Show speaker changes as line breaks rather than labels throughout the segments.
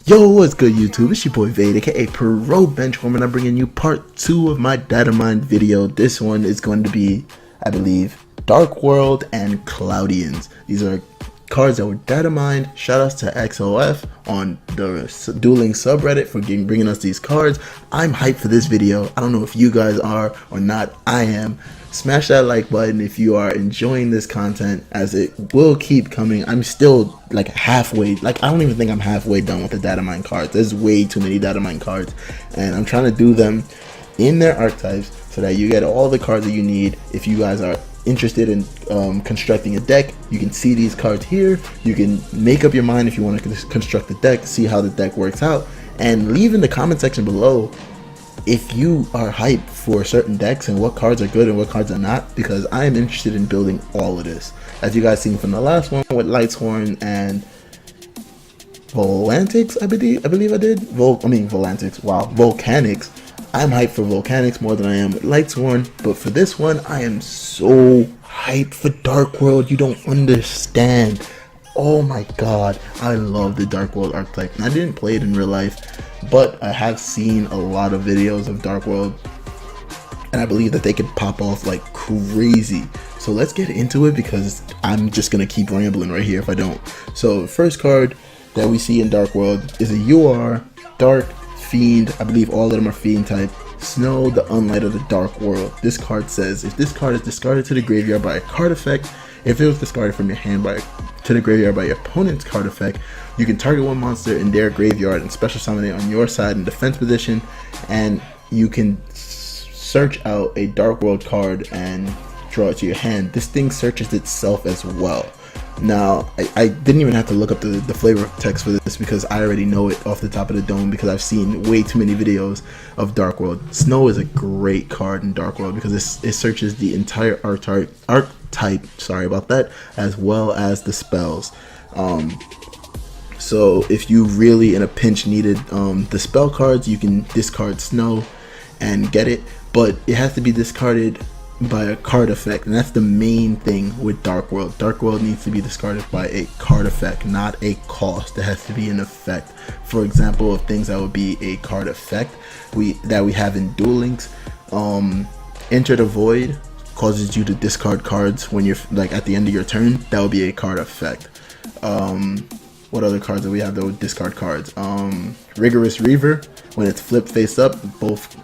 Yo, what's good YouTube? It's your boy Vade, aka Pro Benchwarmer, and I'm bringing you part 2 of my datamine video. This one is going to be, I believe, Dark World and Cloudians. These are cards that were datamined. Shoutouts to XOF on the dueling subreddit for bringing us these cards. I'm hyped for this video. I don't know if you guys are or not. I am. Smash that like button if you are enjoying this content, as it will keep coming. I'm still like halfway, I don't even think I'm halfway done with the datamine cards. There's way too many datamine cards, and I'm trying to do them in their archetypes so that you get all the cards that you need. If you guys are interested in constructing a deck, you can see these cards here. You can make up your mind if you want to construct the deck, see how the deck works out, and leave in the comment section below if you are hyped for certain decks and what cards are good and what cards are not, because I am interested in building all of this. As you guys seen from the last one with Lightshorn and Volantics, I believe I did. Volantics, wow, Volcanics. I'm hyped for Volcanics more than I am with Lightshorn, but for this one, I am so hyped for Dark World. You don't understand. Oh my god, I love the Dark World archetype. And I didn't play it in real life, but I have seen a lot of videos of Dark World, and I believe that they could pop off like crazy. So let's get into it, because I'm just gonna keep rambling right here if I don't. So first card that we see in Dark World is a UR Dark Fiend. I believe all of them are Fiend type. Snow, the Unlight of the Dark World. This card says, if this card is discarded to the graveyard by a card effect, if it was discarded from your hand to the graveyard by your opponent's card effect, you can target one monster in their graveyard and special summon it on your side in defense position, and you can search out a Dark World card and draw it to your hand. This thing searches itself as well. Now, I didn't even have to look up the flavor text for this, because I already know it off the top of the dome, because I've seen way too many videos of Dark World. Snow is a great card in Dark World because it searches the entire archetype, sorry about that, as well as the spells. So if you really in a pinch needed the spell cards, you can discard Snow and get it, but it has to be discarded by a card effect, and that's the main thing with Dark World. Dark World needs to be discarded by a card effect, not a cost. It has to be an effect. For example, of things that would be a card effect that we have in Duel Links, Enter the Void causes you to discard cards when you're like at the end of your turn. That would be a card effect. What other cards do we have that would discard cards? Rigorous Reaver, when it's flipped face up, both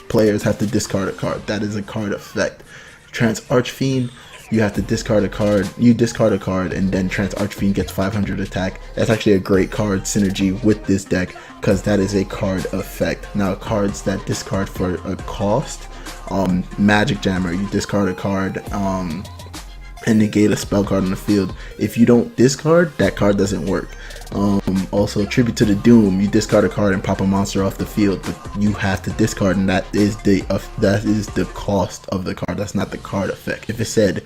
players have to discard a card. That is a card effect. Trance Archfiend, you have to discard a card. You discard a card, and then Trance Archfiend gets 500 attack. That's actually a great card synergy with this deck, because that is a card effect. Now, cards that discard for a cost, Magic Jammer, you discard a card and negate a spell card on the field. If you don't discard, that card doesn't work. Also, Tribute to the Doom, you discard a card and pop a monster off the field, but you have to discard, and that is the cost of the card. That's not the card effect. If it said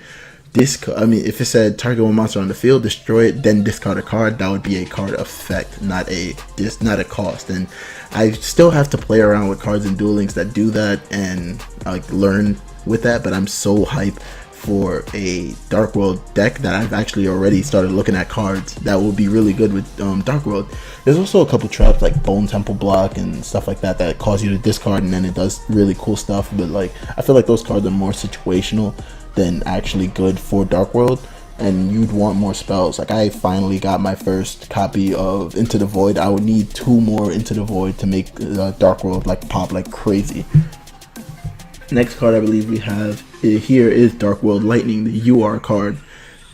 if it said target one monster on the field, destroy it, then discard a card, that would be a card effect, not a cost. And I still have to play around with cards in Duel Links that do that and like learn with that, but I'm so hyped for a Dark World deck that I've actually already started looking at cards that will be really good with Dark World. There's also a couple traps like Bone Temple Block and stuff like that cause you to discard, and then it does really cool stuff, but like I feel like those cards are more situational than actually good for Dark World, and you'd want more spells. Like, I finally got my first copy of Into the Void. I would need 2 more Into the Void to make Dark World like pop like crazy. Next card I believe we have here is Dark World Lightning, the UR card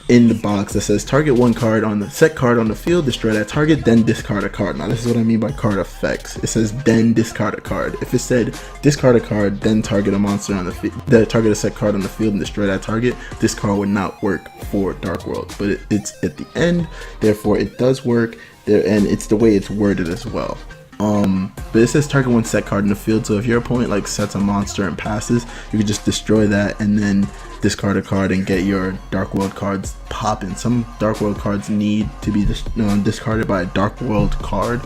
in the box that says target one card on the set card on the field, destroy that target, then discard a card. Now this is what I mean by card effects. It says then discard a card. If it said discard a card, then target a monster on the field, target a set card on the field and destroy that target, this card would not work for Dark World, but it's at the end, therefore it does work there, and it's the way it's worded as well. But it says target one set card in the field, so if your opponent like sets a monster and passes, you can just destroy that and then discard a card and get your Dark World cards popping. Some Dark World cards need to be discarded by a Dark World card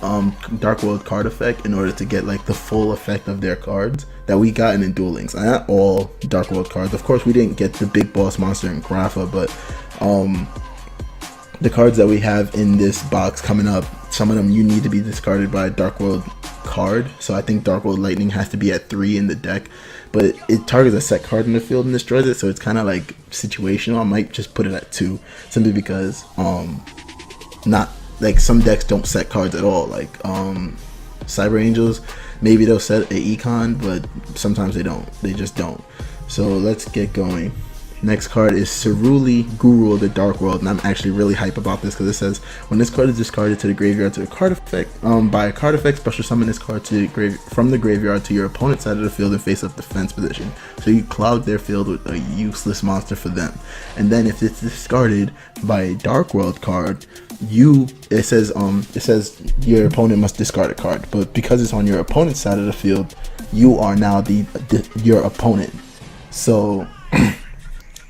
effect in order to get like the full effect of their cards that we got in Duel Links. Not all Dark World cards, of course we didn't get the big boss monster in Grapha, but the cards that we have in this box coming up, some of them you need to be discarded by a Dark World card. So I think Dark World Lightning has to be at 3 in the deck, but it targets a set card in the field and destroys it, so it's kind of like situational. I might just put it at 2 simply because not like some decks don't set cards at all, like Cyber Angels, maybe they'll set a econ, but sometimes they don't, they just don't. So let's get going. Next card is Rouille, Guru of the Dark World, and I'm actually really hype about this because it says when this card is discarded to the graveyard to a card effect, by a card effect, special summon this card to from the graveyard to your opponent's side of the field in face-up defense position. So you cloud their field with a useless monster for them. And then if it's discarded by a Dark World card, it says your opponent must discard a card, but because it's on your opponent's side of the field, you are now your opponent. So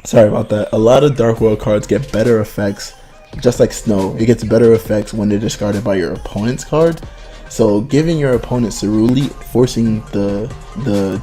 sorry about that. A lot of Dark World cards get better effects, just like Snow. It gets better effects when they're discarded by your opponent's card. So giving your opponent Rouille, forcing the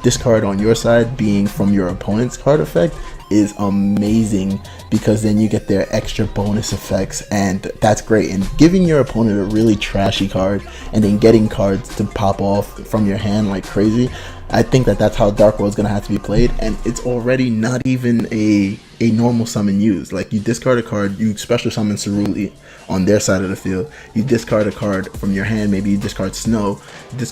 discard on your side being from your opponent's card effect, is amazing, because then you get their extra bonus effects, and that's great. And giving your opponent a really trashy card and then getting cards to pop off from your hand like crazy, I think that's how Dark World's gonna have to be played, and it's already not even a normal summon used. Like, you discard a card, you special summon Rouille on their side of the field, you discard a card from your hand, maybe you discard Snow, you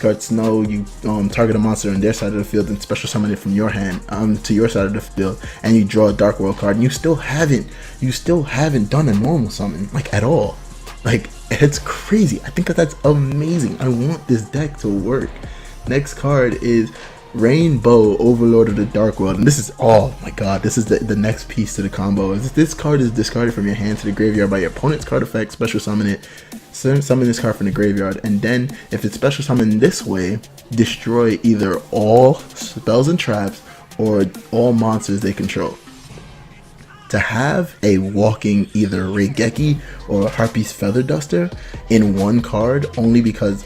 target a monster on their side of the field and special summon it from your hand to your side of the field, and you draw a Dark World card, and you still haven't done a normal summon, like, at all. Like, it's crazy. I think that's amazing. I want this deck to work. Next card is Rainbow, Overlord of the Dark World, and this is, oh my god, this is the next piece to the combo. This card is discarded from your hand to the graveyard by your opponent's card effect, special summon it, summon this card from the graveyard, and then if it's special summoned this way, destroy either all spells and traps or all monsters they control. To have a walking either Raigeki or a Harpy's Feather Duster in one card, only because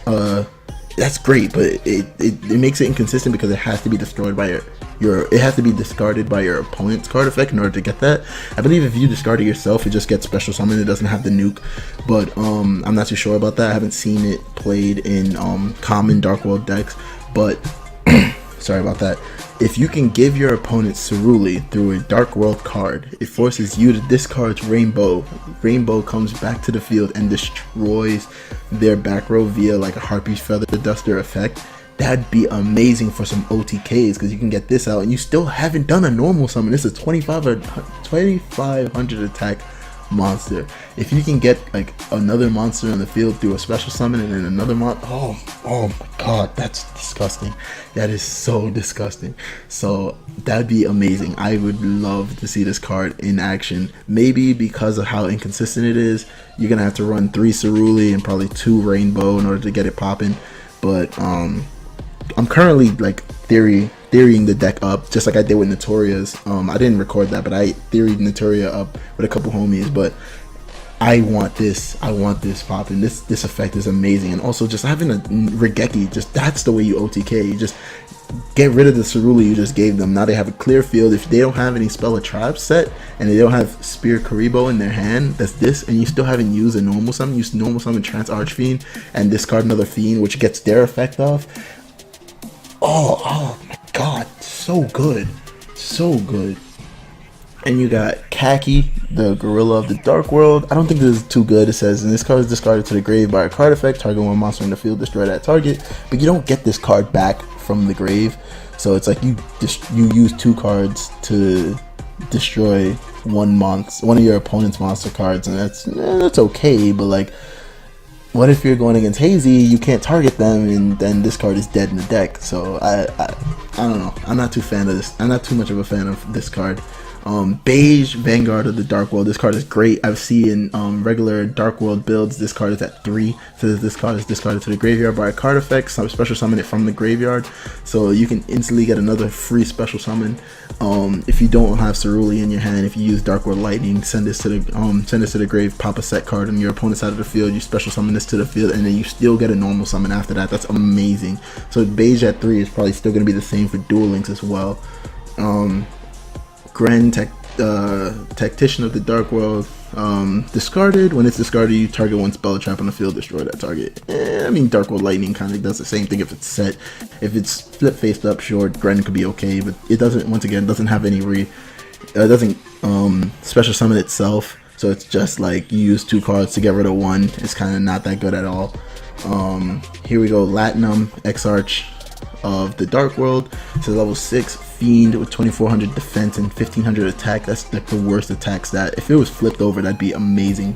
that's great, but it makes it inconsistent because it has to be destroyed by it has to be discarded by your opponent's card effect in order to get that. I believe if you discard it yourself, it just gets special summoned. It doesn't have the nuke, but I'm not too sure about that. I haven't seen it played in common Dark World decks, but sorry about that. If you can give your opponent Rouille through a Dark World card, it forces you to discard Rainbow. Rainbow comes back to the field and destroys their back row via like a Harpy's Feather Duster effect. That'd be amazing for some OTKs, because you can get this out and you still haven't done a normal summon. This is 2500 attack monster. If you can get like another monster in the field through a special summon and then another oh my god, that's disgusting. That is so disgusting. So that'd be amazing. I would love to see this card in action. Maybe because of how inconsistent it is, you're gonna have to run 3 Rouille and probably 2 Rainbow in order to get it popping. But I'm currently like theorying the deck up, just like I did with Notoria's. I didn't record that, but I theoried Notoria up with a couple homies. But I want this popping. This effect is amazing, and also just having a Raigeki, just that's the way you OTK. You just get rid of the Rouille you just gave them. Now they have a clear field. If they don't have any Spell of Trap set and they don't have Spear Karibo in their hand, that's this, and you still haven't used a normal summon, use normal summon Trance Archfiend and discard another Fiend, which gets their effect off. Oh my god, so good. And you got Khaki, the Gorilla of the Dark World. I don't think this is too good. It says, and this card is discarded to the grave by a card effect, target one monster in the field, destroy that target. But you don't get this card back from the grave, so it's like you use 2 cards to destroy one of your opponent's monster cards, and that's okay. But like, what if you're going against Hazy, you can't target them, and then this card is dead in the deck? So I don't know. I'm not too much of a fan of this card. Beige, Vanguard of the Dark World. This card is great. I've seen regular Dark World builds. This card is at 3. So this card is discarded to the graveyard by a card effect. Some special summon it from the graveyard, so you can instantly get another free special summon. If you don't have Rouille in your hand, if you use Dark World Lightning, send this to the grave, pop a set card on your opponent's side of the field, you special summon this to the field, and then you still get a normal summon after that. That's amazing. So Beige at 3 is probably still going to be the same for Duel Links as well. Gren, Tactician of the Dark World. Discarded. When it's discarded, you target one spell trap on the field, destroy that target. I mean, Dark World Lightning kind of does the same thing if it's set. If it's flip faced up, sure, Gren could be okay, but it doesn't. Once again, doesn't have any doesn't special summon itself. So it's just like you use 2 cards to get rid of 1. It's kind of not that good at all. Here we go, Latinum, X-Arch of the Dark World. It's a level 6 Fiend with 2400 defense and 1500 attack. That's like the worst attack stat. If it was flipped over, that'd be amazing.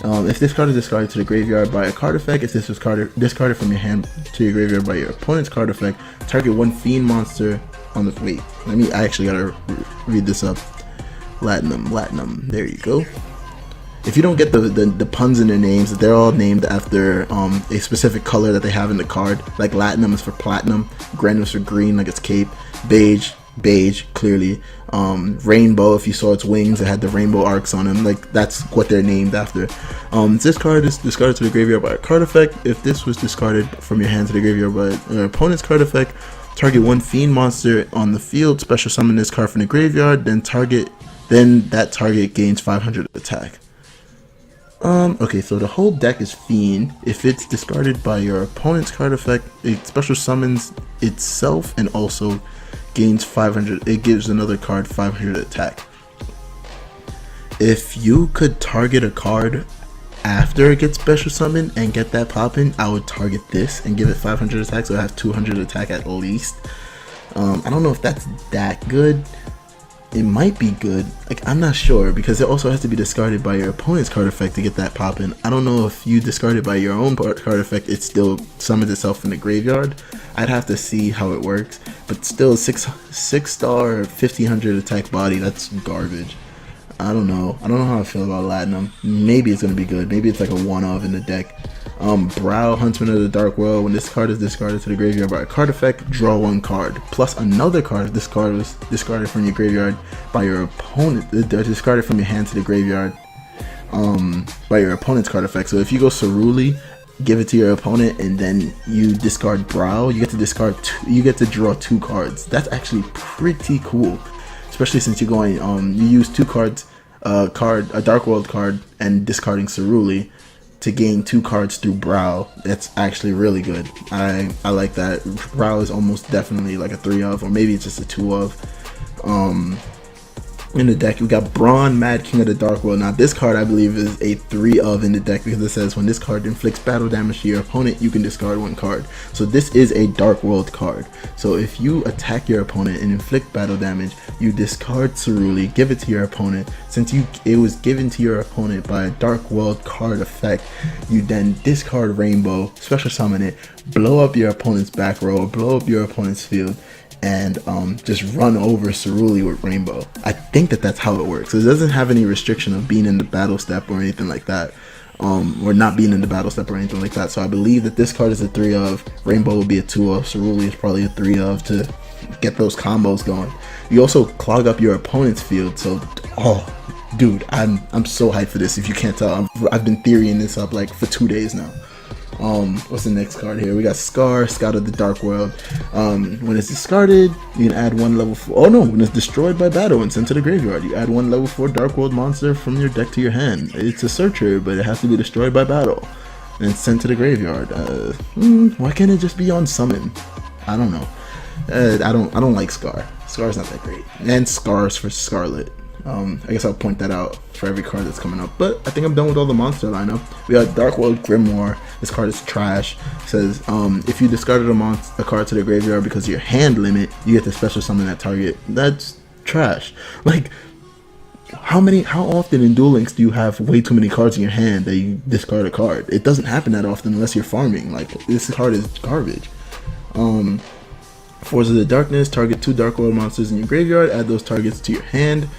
If this card is discarded to the graveyard by a card effect, if this was discarded from your hand to your graveyard by your opponent's card effect, target 1 Fiend monster on the... Wait, I actually gotta read this up. Latinum, there you go. If you don't get the puns in their names, they're all named after a specific color that they have in the card. Like Latinum is for platinum, Gren is for green, like its cape, beige, clearly. Rainbow, if you saw its wings, it had the rainbow arcs on them. Like that's what they're named after. This card is discarded to the graveyard by a card effect. If this was discarded from your hand to the graveyard by your opponent's card effect, target 1 Fiend monster on the field, special summon this card from the graveyard, then that target gains 500 attack. Okay, so the whole deck is Fiend. If it's discarded by your opponent's card effect, it special summons itself and also gains 500. It gives another card 500 attack. If you could target a card after it gets special summoned and get that popping, I would target this and give it 500 attack, so I have 200 attack at least. I don't know if that's that good. It might be good, like I'm not sure, because it also has to be discarded by your opponent's card effect to get that poppin'. I don't know if you discard it by your own card effect, it still summons itself in the graveyard. I'd have to see how it works, but still 6-star 1500 attack body, that's garbage. I don't know how I feel about Latinum. Maybe it's gonna be good, maybe it's like a one-of in the deck. Brow, Huntsman of the Dark World. When this card is discarded to the graveyard by a card effect, draw 1 card plus another card if this card was discarded from your graveyard by your opponent, discarded from your hand to the graveyard by your opponent's card effect. So if you go Rouille, give it to your opponent, and then you discard Brow, you get to draw 2 cards. That's actually pretty cool, especially since you're going you use 2 cards, a Dark World card, and discarding Rouille to gain 2 cards through Brow. That's actually really good. I like that. Brow is almost definitely like a 3-of, or maybe it's just a 2-of. In the deck, we got Brawn, Mad King of the Dark World. Now this card I believe is a 3-of in the deck, because it says when this card inflicts battle damage to your opponent, you can discard 1 card. So this is a Dark World card. So if you attack your opponent and inflict battle damage, you discard Rouille, give it to your opponent. Since it was given to your opponent by a Dark World card effect, you then discard Rainbow, special summon it, blow up your opponent's back row, blow up your opponent's field, and just run over Rouille with Rainbow. I think that's how it works. It doesn't have any restriction of being in the battle step or anything like that, or not being in the battle step or anything like that. So I believe that this card is a 3-of, Rainbow will be a 2-of, Rouille is probably a 3-of to get those combos going. You also clog up your opponent's field, so dude, I'm so hyped for this. If you can't tell, I've been theorying this up like for 2 days now. What's the next card here? We got Scar, Scout of the Dark World. When it's discarded, you can add 1 level 4. Oh no, when it's destroyed by battle and sent to the graveyard, you add 1 level 4 Dark World monster from your deck to your hand. It's a searcher, but it has to be destroyed by battle and sent to the graveyard. Why can't it just be on summon? I don't know. I don't like Scar. Scar's not that great. And Scars for Scarlet. I guess I'll point that out for every card that's coming up. But I think I'm done with all the monster lineup. We got Dark World Grimoire. This card is trash. It says if you discarded a card to the graveyard because of your hand limit, you get to special summon that target. That's trash. Like, how often in Duel Links do you have way too many cards in your hand that you discard a card? It doesn't happen that often unless you're farming. Like, this card is garbage. Force of the Darkness, target 2 Dark World monsters in your graveyard, add those targets to your hand.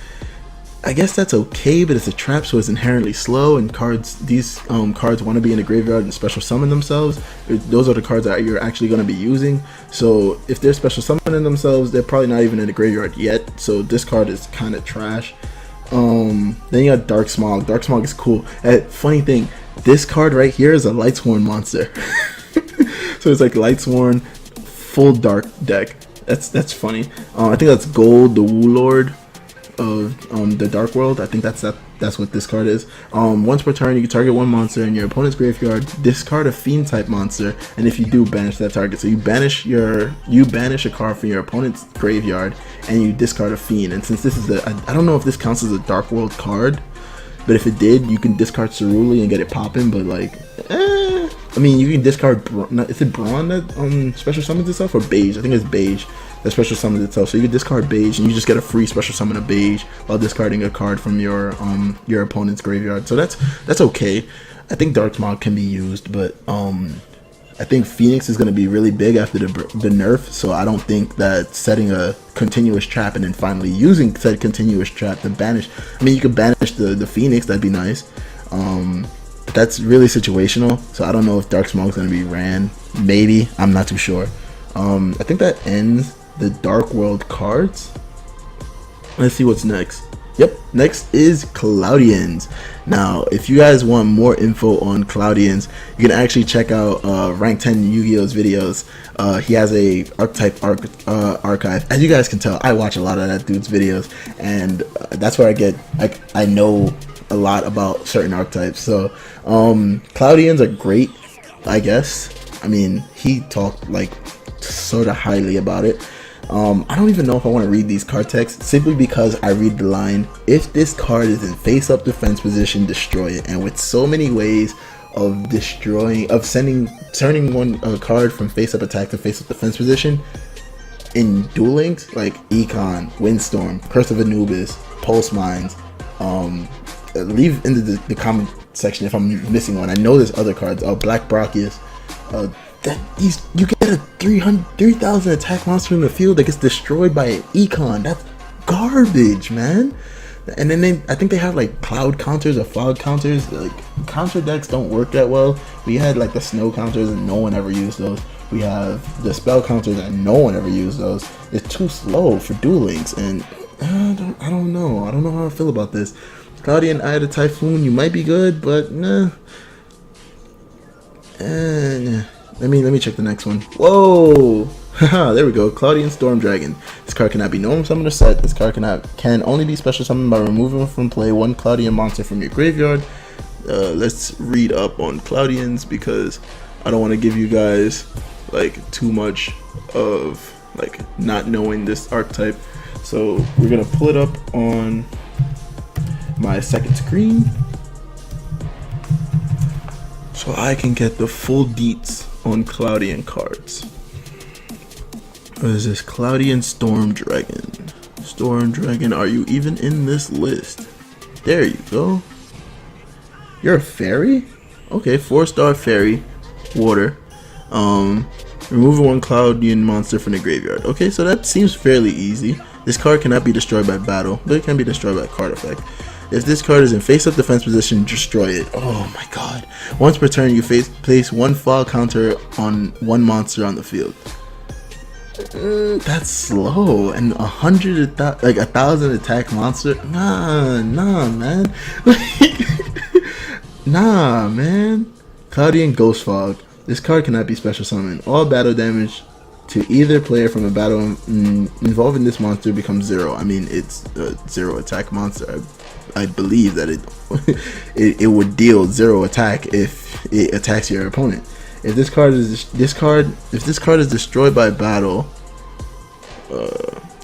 I guess that's okay, but it's a trap, so it's inherently slow, and these cards want to be in the graveyard and special summon themselves. Those are the cards that you're actually going to be using, so if they're special summoning themselves, they're probably not even in the graveyard yet, so this card is kind of trash. Then you got Dark Smog. Dark Smog is cool. Funny thing, this card right here is a Lightsworn monster. So it's like Lightsworn, full dark deck. That's funny. I think that's Gold, the Overlord of the Dark World. I think that's That's what this card is. Once per turn, you can target one monster in your opponent's graveyard, discard a fiend type monster, and if you do, banish that target. So you banish a card from your opponent's graveyard, and you discard a fiend. And since this is I don't know if this counts as a Dark World card, but if it did, you can discard Rouille and get it popping. But like, I mean, you can discard. Is it Brawn that special summons itself, or Beige? I think it's Beige that special summons itself. So you can discard Beige, and you just get a free special summon of Beige while discarding a card from your opponent's graveyard. So that's okay. I think Dark Smog can be used, but I think Phoenix is going to be really big after the nerf, so I don't think that setting a continuous trap and then finally using said continuous trap to banish. I mean, you could banish the Phoenix, that'd be nice. But that's really situational, so I don't know if Dark Smog is going to be ran. Maybe, I'm not too sure. I think that ends the Dark World cards. Let's see what's next. Yep, next is Cloudians. Now, if you guys want more info on Cloudians, you can actually check out Rank 10 Yu-Gi-Oh's videos. He has a Archetype archive. As you guys can tell, I watch a lot of that dude's videos, and that's where I know a lot about certain archetypes. So, Cloudians are great, I guess. I mean, he talked like sort of highly about it. I don't even know if I want to read these card texts, simply because I read the line, if this card is in face up defense position, destroy it. And with so many ways of turning one card from face up attack to face up defense position in Duel Links, like Econ, Windstorm, Curse of Anubis, Pulse Mines, leave in the comment section if I'm missing one. I know there's other cards, Black Brachious, you get a 3,000 attack monster in the field that gets destroyed by an Econ. That's garbage, man. And then I think they have like cloud counters or fog counters. Like, counter decks don't work that well. We had like the snow counters and no one ever used those. We have the spell counters and no one ever used those. It's too slow for Duel Links, and I don't know how I feel about this. Cloudian Eye of the Typhoon, you might be good, but nah. Nah. Let me check the next one. Whoa! Haha, there we go. Cloudian Storm Dragon. This card cannot be normal summoned or set. This card can only be special summoned by removing from play one Cloudian monster from your graveyard. Let's read up on Cloudians, because I don't want to give you guys like too much of like not knowing this archetype. So we're gonna pull it up on my second screen so I can get the full deets on Cloudian cards. What is this? Cloudian Storm Dragon. Storm Dragon, are you even in this list? There you go. You're a fairy? Okay, 4-star fairy. Water. Remove one Cloudian monster from the graveyard. Okay, so that seems fairly easy. This card cannot be destroyed by battle, but it can be destroyed by card effect. If this card is in face-up defense position, destroy it. Oh my god. Once per turn, you place one fog counter on one monster on the field. That's slow. And 1,000 attack monster? Nah, man. Nah, man. Cloudian Ghost Fog. This card cannot be special summoned. All battle damage to either player from a battle involving this monster becomes 0. I mean, it's a 0 attack monster. I believe that it would deal 0 attack if it attacks your opponent. If this card is destroyed by battle,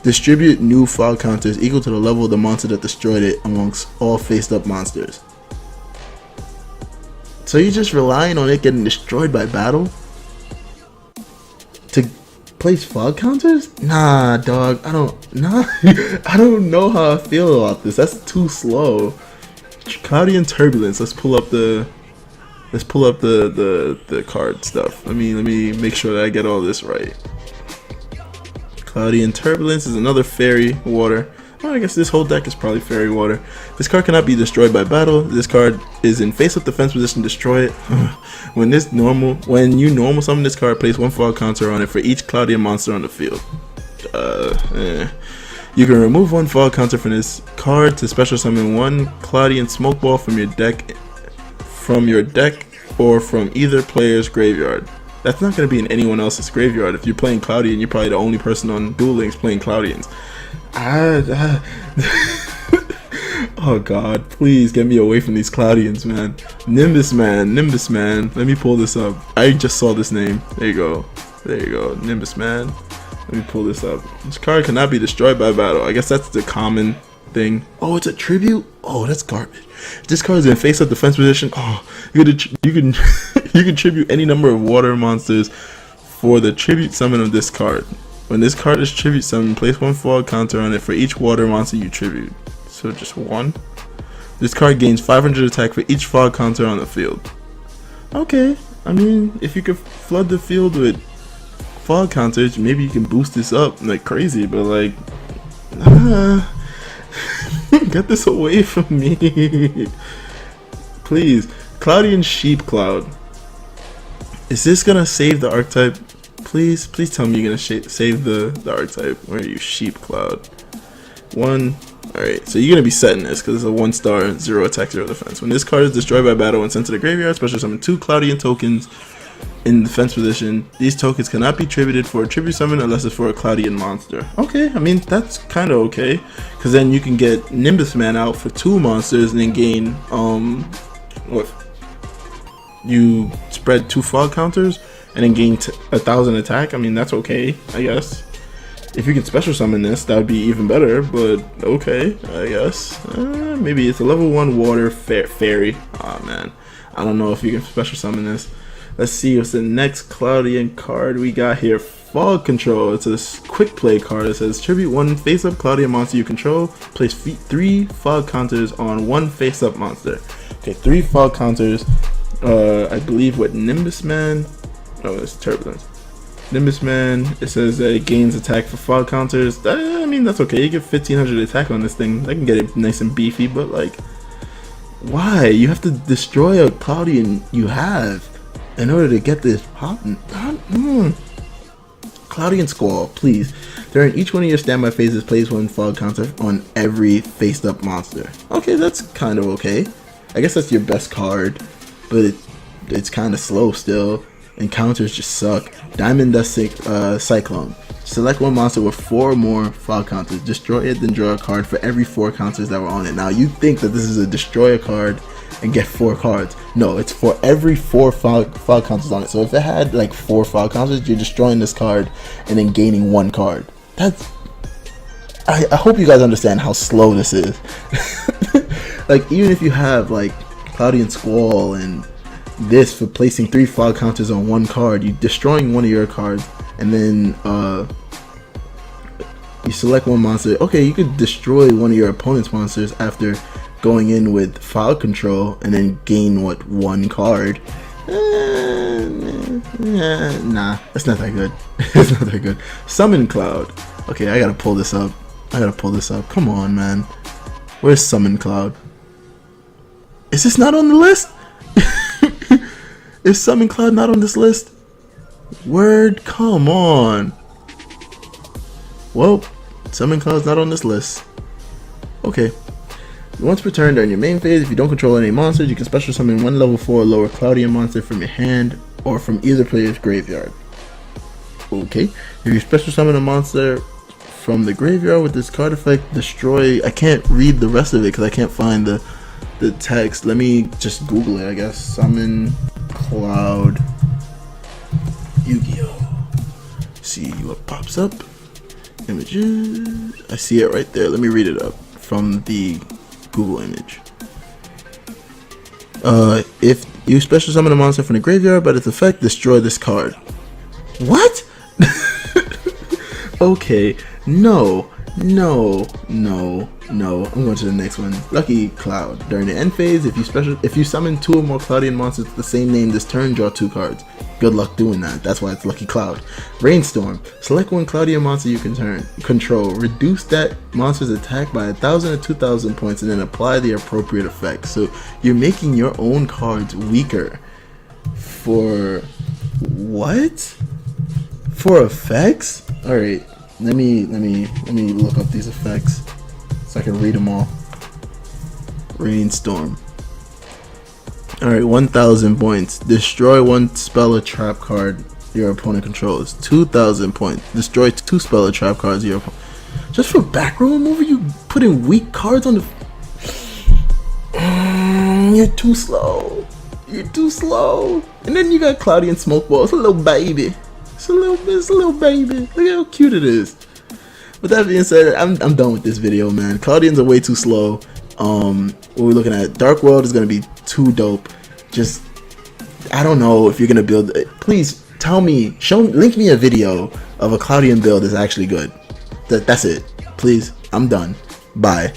distribute new fog counters equal to the level of the monster that destroyed it amongst all faced up monsters. So you're just relying on it getting destroyed by battle to place fog counters? Nah, dog. I don't know how I feel about this. That's too slow. Cloudian Turbulence. Let's pull up the card stuff. Let me make sure that I get all this right. Cloudian Turbulence is another fairy water. Well, I guess this whole deck is probably fairy water. This card cannot be destroyed by battle. This card is in face-up defense position. Destroy it. When you normal summon this card, place one fog counter on it for each Cloudian monster on the field. You can remove one fog counter from this card to special summon one Cloudian smoke ball from your deck, or from either player's graveyard. That's not going to be in anyone else's graveyard. If you're playing Cloudian, you're probably the only person on Duel Links playing Cloudians. Oh god, please get me away from these Cloudians, man. Nimbus Man, Nimbus Man. Let me pull this up. I just saw this name. There you go. There you go. Nimbus Man. Let me pull this up. This card cannot be destroyed by battle. I guess that's the common thing. Oh, it's a tribute? Oh, that's garbage. This card is in face up defense position. Oh, you can you can tribute any number of water monsters for the tribute summon of this card. When this card is tribute summoned, place one fog counter on it for each water monster you tribute. So just one. This card gains 500 attack for each fog counter on the field. Okay, I mean, if you could flood the field with fog counters, maybe you can boost this up like crazy, but like, get this away from me. Please. Cloudian Sheep Cloud. Is this gonna save the archetype? Please tell me you're gonna save the archetype. Where are you, Sheep Cloud? One. Alright, so you're going to be setting this because it's a 1-star, 0 attack, 0 defense. When this card is destroyed by battle and sent to the graveyard, special summon 2 Cloudian tokens in defense position. These tokens cannot be tributed for a tribute summon unless it's for a Cloudian monster. Okay, I mean, that's kind of okay. Because then you can get Nimbus Man out for 2 monsters and then gain, what? You spread 2 fog counters and then gain 1,000 attack. I mean, that's okay, I guess. If you can special summon this, that would be even better, but okay, I guess. Maybe it's a level 1 water fairy. Oh man, I don't know if you can special summon this. Let's see what's the next Cloudian card we got here. Fog Control. It's a quick play card. It says tribute 1 face up Cloudian monster you control. Place 3 fog counters on 1 face up monster. Okay, 3 fog counters. I believe what Nimbus Man. Oh, it's Turbulence. Nimbus Man, it says that it gains attack for fog counters. I mean, that's okay. You get 1500 attack on this thing. I can get it nice and beefy, but like, why? You have to destroy a Cloudian you have in order to get this popping. Cloudian Squall, please. During each one of your standby phases, place 1 fog counter on every faced up monster. Okay, that's kind of okay. I guess that's your best card, but it's kind of slow still. And counters just suck. Diamond Dust Cyclone. Select 1 monster with 4 more fog counters. Destroy it, then draw a card for every 4 counters that were on it. Now you think that this is a destroy a card and get 4 cards. No, it's for every 4 fog counters on it. So if it had like 4 fog counters, you're destroying this card and then gaining 1 card. That's... I hope you guys understand how slow this is. Like, even if you have like Cloudian Squall and this for placing 3 fog counters on 1 card, you destroying 1 of your cards, and then you select 1 monster. Okay, you could destroy 1 of your opponent's monsters after going in with fog control and then gain what, 1 card. Nah, that's not that good. It's not that good. Summon Cloud. Okay, I gotta pull this up. Come on, man. Where's Summon Cloud? Is this not on the list? Is Summon Cloud not on this list? Word, come on. Well, Summon Cloud's not on this list. Okay. Once per turn during your main phase, if you don't control any monsters, you can special summon 1 level 4 or lower Cloudian monster from your hand or from either player's graveyard. Okay. If you special summon a monster from the graveyard with this card effect, destroy... I can't read the rest of it because I can't find the text. Let me just Google it, I guess. Summon Cloud Yu-Gi-Oh. See what pops up. Images. I see it right there. Let me read it up from the Google image. If you special summon a monster from the graveyard, but its effect, destroy this card. What? Okay. No. I'm going to the next one. Lucky Cloud. During the end phase, if you summon 2 or more Cloudian monsters with the same name this turn, draw 2 cards. Good luck doing that. That's why it's Lucky Cloud. Rainstorm. Select 1 Cloudian monster you can control. Reduce that monster's attack by 1,000 or 2,000 points and then apply the appropriate effects. So you're making your own cards weaker. For what? For effects? Alright. Let me look up these effects so I can read them all. Rainstorm. Alright, 1,000 points. Destroy 1 spell or trap card your opponent controls. 2,000 points. Destroy 2 spell or trap cards your opponent. Just for back row removal, you putting weak cards on the... you're too slow. You're too slow. And then you got Cloudian Smoke Ball. It's a little baby. It's a little baby. Look how cute it is. With that being said, I'm done with this video, man. Cloudians are way too slow. What we're looking at, Dark World is gonna be too dope. Just, I don't know if you're gonna build it. Please tell me, link me a video of a Cloudian build that's actually good. That's it. Please, I'm done. Bye.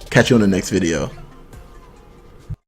Catch you on the next video.